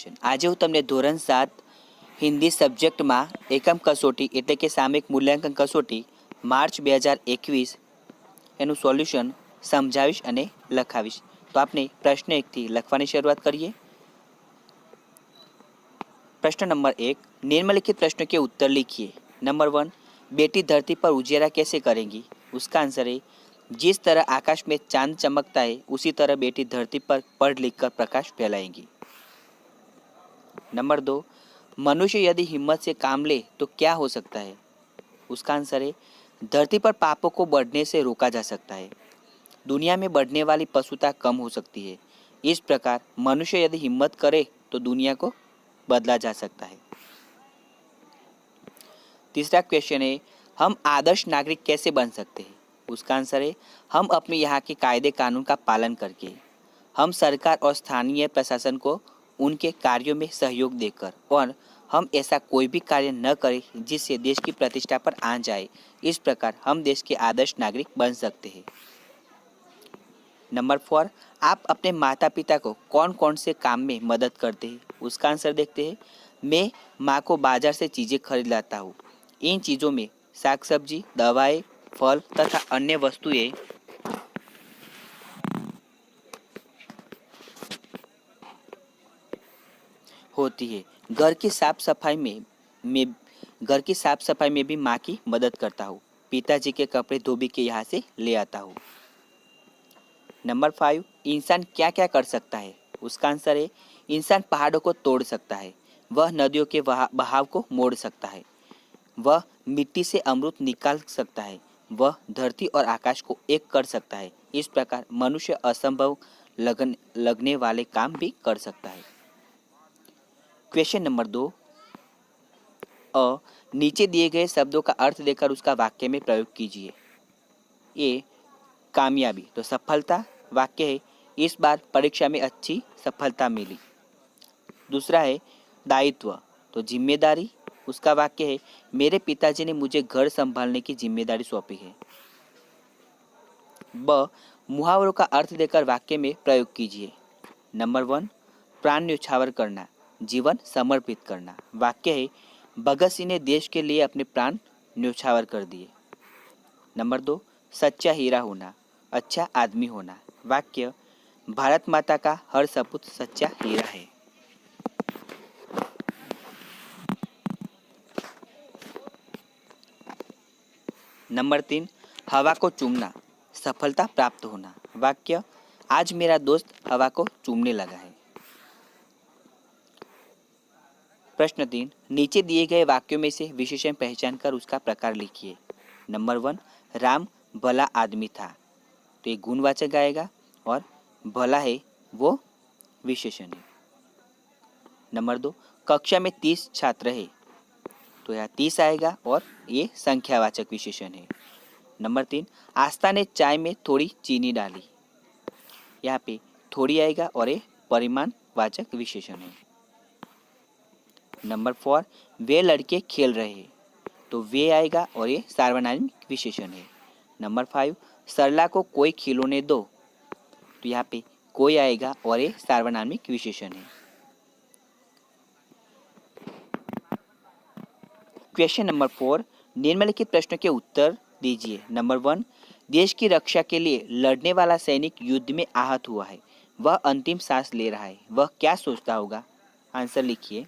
Question. આજે હું તમને ધોરણ 7 હિન્દી સબ્જેક્ટમાં એકમ કસોટી એટલે કે સામયિક મૂલ્યાંકન કસોટી માર્ચ 2021 એનું સોલ્યુશન સમજાવીશ અને લખાવીશ. તો આપણે પ્રશ્ન 1થી લખવાની શરૂઆત કરીએ. प्रश्न नंबर 1, निम्नलिखित प्रश्नों के उत्तर लिखिए. नंबर 1, बेटी धरती पर उजियारा कैसे करेंगी? उसका आंसर है जिस तरह आकाश में चांद चमकता है उसी तरह बेटी धरती पर पढ़ लिख कर प्रकाश फैलाएंगी. नंबर 2, मनुष्य यदि हिम्मत से काम ले तो क्या हो सकता है? उसका आंसर है धरती पर पापों को बढ़ने से रोका जा सकता है. दुनिया में बढ़ने वाली पशुता कम हो सकती है. इस प्रकार मनुष्य यदि हिम्मत करे तो दुनिया को बदला जा सकता है. तीसरा क्वेश्चन है हम आदर्श नागरिक कैसे बन सकते हैं? उसका आंसर है हम अपने यहाँ के कायदे कानून का पालन करके, हम सरकार और स्थानीय प्रशासन को उनके कार्यों में सहयोग देकर, और हम ऐसा कोई भी कार्य न करें जिससे देश की प्रतिष्ठा पर आंच आए. इस प्रकार हम देश के आदर्श नागरिक बन सकते हैं. नंबर 4, आप अपने माता पिता को कौन कौन से काम में मदद करते हैं? उसका आंसर देखते हैं. मैं माँ को बाजार से चीज़ें खरीद लाता हूँ. इन चीज़ों में साग सब्जी, दवाएं, फल तथा अन्य वस्तुएं होती है. घर की साफ सफाई में भी माँ की मदद करता हूँ. पिताजी के कपड़े धोबी के यहाँ से ले आता हूँ. नंबर 5, इंसान क्या क्या कर सकता है? उसका आंसर है इंसान पहाड़ों को तोड़ सकता है, वह नदियों के बहाव को मोड़ सकता है, वह मिट्टी से अमृत निकाल सकता है, वह धरती और आकाश को एक कर सकता है. इस प्रकार मनुष्य असंभव लगने वाले काम भी कर सकता है. क्वेश्चन नंबर 2, नीचे दिए गए शब्दों का अर्थ देकर उसका वाक्य में प्रयोग कीजिए. ए कामयाबी तो सफलता वाक्य है इस बार परीक्षा में अच्छी सफलता मिली. दूसरा है दायित्व तो जिम्मेदारी, उसका वाक्य है मेरे पिताजी ने मुझे घर संभालने की जिम्मेदारी सौंपी है. ब मुहावरों का अर्थ देकर वाक्य में प्रयोग कीजिए. नंबर 1, प्राण न्यौछावर करना, जीवन समर्पित करना. वाक्य है भगत सिंह ने देश के लिए अपने प्राण न्यौछावर कर दिए. नंबर 2, सच्चा हीरा होना, अच्छा आदमी होना. वाक्य भारत माता का हर सपूत सच्चा हीरा है. नंबर 3, हवा को चूमना, सफलता प्राप्त होना. वाक्य आज मेरा दोस्त हवा को चूमने लगा है. प्रश्न 3, नीचे दिए गए वाक्यों में से विशेषण पहचान कर उसका प्रकार लिखिए. नंबर 1, राम भला आदमी था तो ये गुणवाचक आएगा और भला है वो विशेषण है. नंबर 2, कक्षा में 30 छात्र है तो यहाँ 30 आएगा और ये संख्यावाचक विशेषण है. नंबर 3, आस्था ने चाय में थोड़ी चीनी डाली, यहाँ पे थोड़ी आएगा और ये परिमाणवाचक विशेषण है. नंबर 4, वे लड़के खेल रहे हैं तो वे आएगा और ये सार्वनामिक विशेषण है. नंबर 5, सरला को कोई खिलौने दो तो यहाँ पे कोई आएगा और ये सार्वनामिक विशेषण है. क्वेश्चन नंबर 4, निम्नलिखित प्रश्नों के उत्तर दीजिए. नंबर 1, देश की रक्षा के लिए लड़ने वाला सैनिक युद्ध में आहत हुआ है, वह अंतिम सांस ले रहा है, वह क्या सोचता होगा? आंसर लिखिए.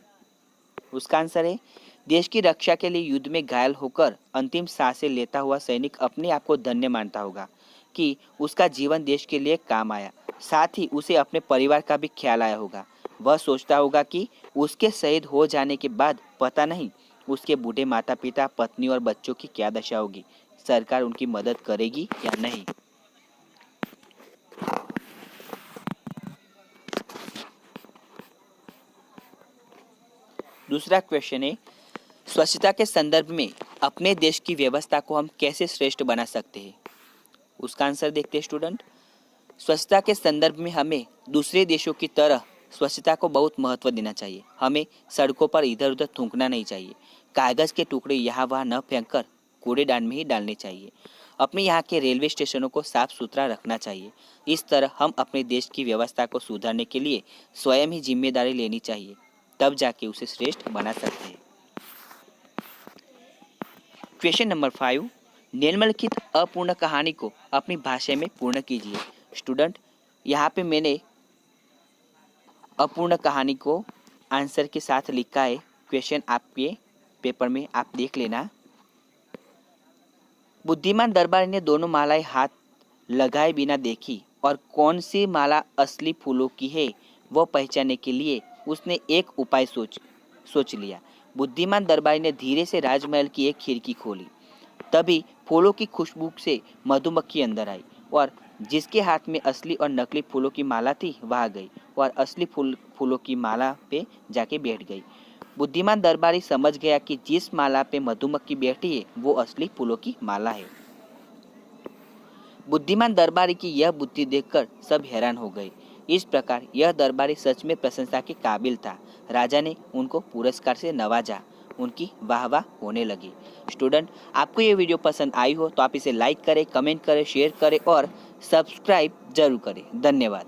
उसका आंसर है देश की रक्षा के लिए युद्ध में घायल होकर अंतिम सांसें लेता हुआ सैनिक अपने आप को धन्य मानता होगा कि उसका जीवन देश के लिए काम आया. साथ ही उसे अपने परिवार का भी ख्याल आया होगा. वह सोचता होगा कि उसके शहीद हो जाने के बाद पता नहीं उसके बूढ़े माता पिता, पत्नी और बच्चों की क्या दशा होगी, सरकार उनकी मदद करेगी या नहीं. दूसरा क्वेश्चन है स्वच्छता के संदर्भ में अपने देश की व्यवस्था को हम कैसे श्रेष्ठ बना सकते हैं. उसका आंसर देखते हैं स्टूडेंट. स्वच्छता के संदर्भ में हमें दूसरे देशों की तरह स्वच्छता को बहुत महत्व देना चाहिए. हमें सड़कों पर इधर उधर थूकना नहीं चाहिए. कागज़ के टुकड़े यहाँ वहाँ न फेंककर कूड़ेदान में ही डालने चाहिए. अपने यहाँ के रेलवे स्टेशनों को साफ सुथरा रखना चाहिए. इस तरह हम अपने देश की व्यवस्था को सुधारने के लिए स्वयं ही जिम्मेदारी लेनी चाहिए. तब जाके उसे श्रेष्ठ बना सकते हैं। क्वेश्चन नंबर 5, निम्नलिखित अपूर्ण कहानी को अपनी भाषा में पूर्ण कीजिए। स्टूडेंट, यहाँ पे मैंने अपूर्ण कहानी को आंसर के साथ लिखा है। क्वेश्चन आपके पेपर में आप देख लेना। बुद्धिमान दरबारी ने दोनों मालाएं हाथ लगाए बिना देखी और कौन सी माला असली फूलों की है वह पहचानने के लिए उसने एक उपाय सोच लिया। बुद्धिमान दरबारी ने धीरे से राजमहल की एक खिड़की खोली। तभी फूलों की खुशबू से मधुमक्खी अंदर आई और जिसके हाथ में असली और नकली फूलों की माला थी वह गई और असली फूलों की माला पे जाके बैठ गई। बुद्धिमान दरबारी समझ गया कि जिस माला पे मधुमक्खी बैठी है वो असली फूलों की माला है। बुद्धिमान दरबारी की यह बुद्धि देखकर सब हैरान हो गए। इस प्रकार यह दरबारी सच में प्रशंसा के काबिल था। राजा ने उनको पुरस्कार से नवाजा। उनकी वाहवाह होने लगी। स्टूडेंट, आपको ये वीडियो पसंद आई हो तो आप इसे लाइक करें, कमेंट करें, शेयर करें और सब्सक्राइब जरूर करें। धन्यवाद।